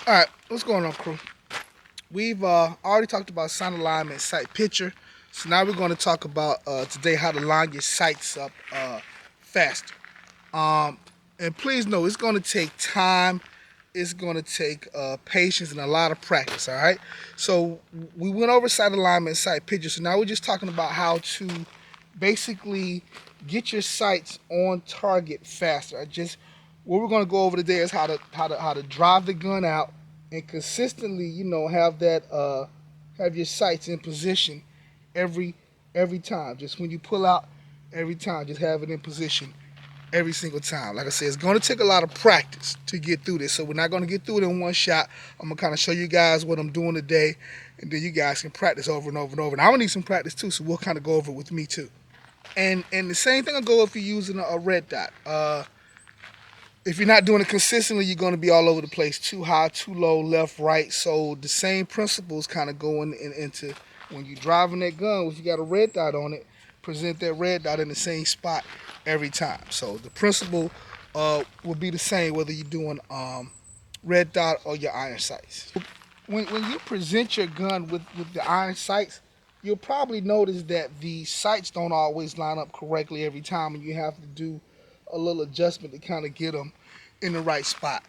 All right, what's going on, crew? We've already talked about sound alignment, sight picture. So now we're going to talk about today how to line your sights up faster. Um, and please know it's going to take time. It's going to take patience and a lot of practice. All right. So we went over sight alignment, sight picture. So now we're just talking about how to basically get your sights on target faster. What we're going to go over today is how to drive the gun out and consistently, have that have your sights in position every every time. Just when you pull out, every time, just have it in position every single time. Like I said, it's going to take a lot of practice to get through this. So we're not going to get through it in one shot. I'm going to kind of show you guys what I'm doing today, and then you guys can practice over and over and over. And I'm going to need some practice too, so we'll kind of go over it with me too. And the same thing will go if you're using a red dot. If you're not doing it consistently, you're going to be all over the place, too high, too low, left, right. So the same principles kind of going into when you're driving that gun. If you got a red dot on it, present that red dot in the same spot every time. So the principle will be the same whether you're doing red dot or your iron sights. When you present your gun with the iron sights, you'll probably notice that the sights don't always line up correctly every time, and you have to do a little adjustment to kind of get them in the right spot.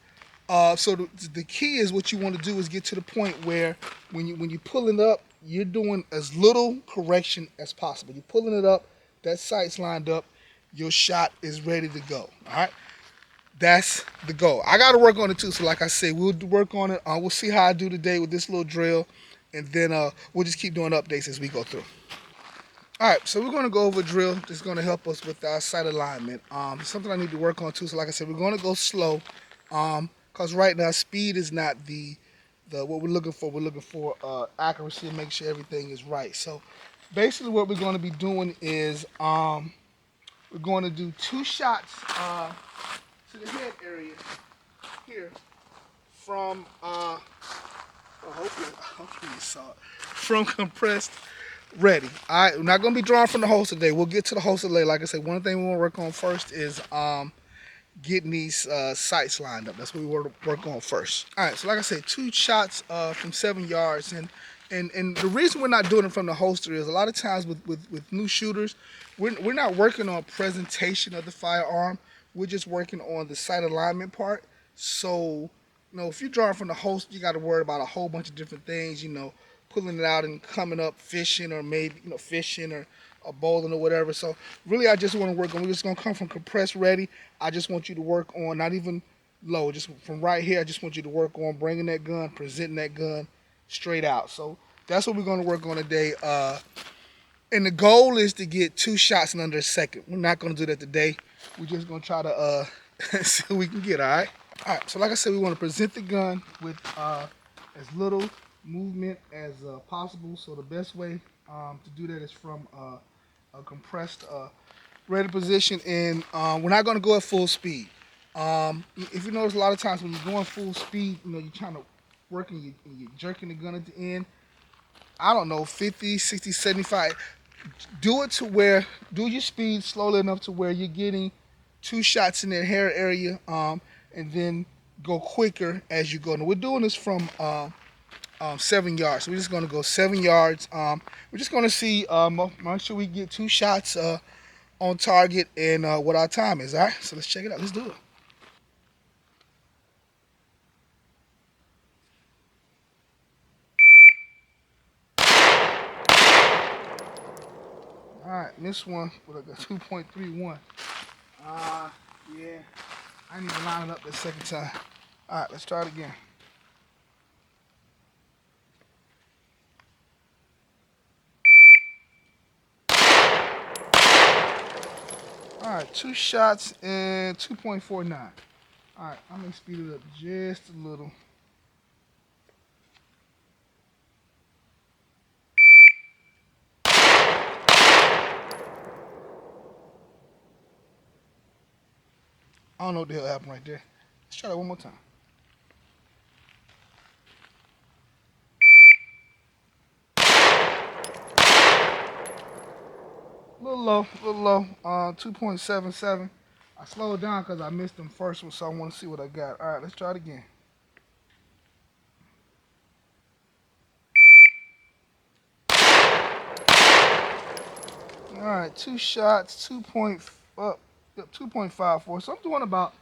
So the key is what you want to do is get to the point where when you're pulling up, you're doing as little correction as possible. You're pulling it up, that sight's lined up, your shot is ready to go. All right, that's the goal. I got to work on it too. So like I said, we'll work on it. We'll see how I do today with this little drill, and then we'll just keep doing updates as we go through. All right, so we're going to go over a drill that's going to help us with our sight alignment. Something I need to work on too. So like I said, we're going to go slow, because right now speed is not the what we're looking for. We're looking for accuracy and make sure everything is right. So basically, what we're going to be doing is we're going to do two shots to the head area here from hopefully you saw it, from compressed ready. All right, we're not gonna be drawing from the holster today. We'll get to the holster later. Like I said, one thing we want to work on first is getting these sights lined up. That's what we want to work on first. All right, so like I said, two shots from 7 yards, and the reason we're not doing it from the holster is a lot of times with new shooters, we're not working on presentation of the firearm. We're just working on the sight alignment part. So if you're drawing from the holster, you got to worry about a whole bunch of different things. Pulling it out and coming up fishing, or maybe fishing or bowling or whatever. So really, I just want to work on. We're just gonna come from compressed ready. I just want you to work on not even low, just from right here. I just want you to work on bringing that gun, presenting that gun straight out. So that's what we're gonna work on today. And the goal is to get two shots in under a second. We're not gonna do that today. We're just gonna try to see what we can get. All right. All right. So like I said, we want to present the gun with as little movement as possible. So the best way to do that is from a compressed ready position, and we're not going to go at full speed. If you notice, a lot of times when you're going full speed, you're trying to work and you're jerking the gun at the end. I don't know, 50, 60, 75. Do your speed slowly enough to where you're getting two shots in that hair area, and then go quicker as you go. Now we're doing this from 7 yards. So we're just going to go 7 yards. We're just going to see, make sure we get two shots on target and what our time is. All right, so let's check it out. Let's do it. All right, this one with a 2.31. Yeah, I need to line it up the second time. All right, let's try it again. All right, two shots and 2.49. All right, I'm gonna speed it up just a little. I don't know what the hell happened right there. Let's try that one more time. A little low. 2.77. I slowed down because I missed them first one, so I want to see what I got. All right, let's try it again. All right, 2 shots, 2.54. So I'm doing about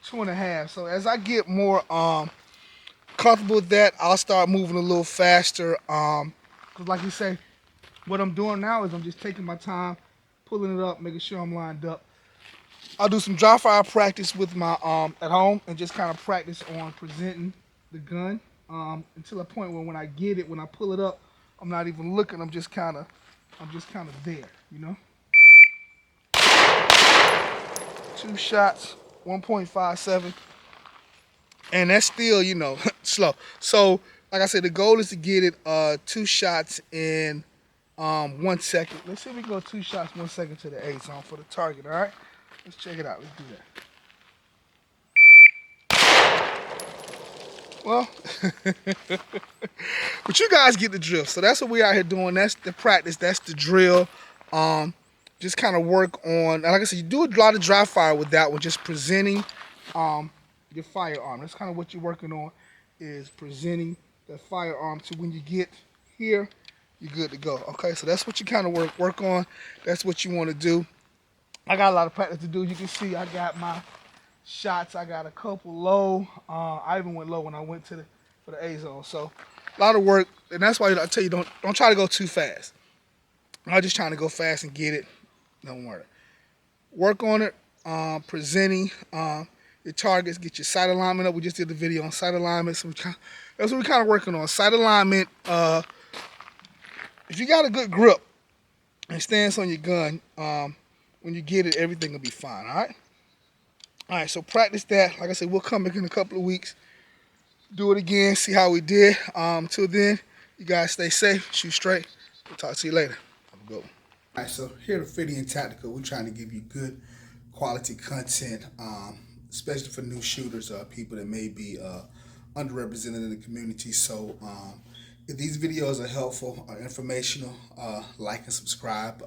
2.5. So as I get more comfortable with that, I'll start moving a little faster. Cause like you say, what I'm doing now is I'm just taking my time, pulling it up, making sure I'm lined up. I'll do some dry fire practice with my at home and just kind of practice on presenting the gun until a point where when I get it, when I pull it up, I'm not even looking. I'm just kind of there, you know. 2 shots, 1.57, and that's still, you know, slow. So like I said, the goal is to get it 2 shots in 1 second. Let's see if we can go 2 shots 1 second to the A zone for the target. All right, let's check it out. Let's do that. Well, but you guys get the drill. So that's what we out here doing. That's the practice. That's the drill. Just kind of work on, like I said, you do a lot of dry fire with that one, just presenting your firearm. That's kind of what you're working on, is presenting the firearm. So when you get here, you're good to go. Okay, so that's what you kind of work on. That's what you want to do. I got a lot of practice to do. You can see I got my shots. I got a couple low. I even went low when I went for the A zone. So a lot of work, and that's why I tell you don't try to go too fast. I'm just trying to go fast and get it. Don't worry. Work on it. Presenting your targets. Get your sight alignment up. We just did the video on sight alignment. So that's what we're kind of working on. Sight alignment. If you got a good grip and stance on your gun, when you get it, everything will be fine. All right. All right. So practice that. Like I said, we'll come back in a couple of weeks. Do it again. See how we did. Till then, you guys stay safe. Shoot straight. We'll talk to you later. Have a good one. All right, so here at Fitty and Tactical, we're trying to give you good quality content, especially for new shooters, people that may be underrepresented in the community. So if these videos are helpful or informational, like and subscribe.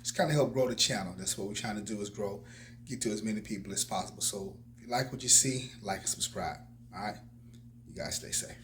Just kind of help grow the channel. That's what we're trying to do, is grow, get to as many people as possible. So if you like what you see, like and subscribe. All right, you guys stay safe.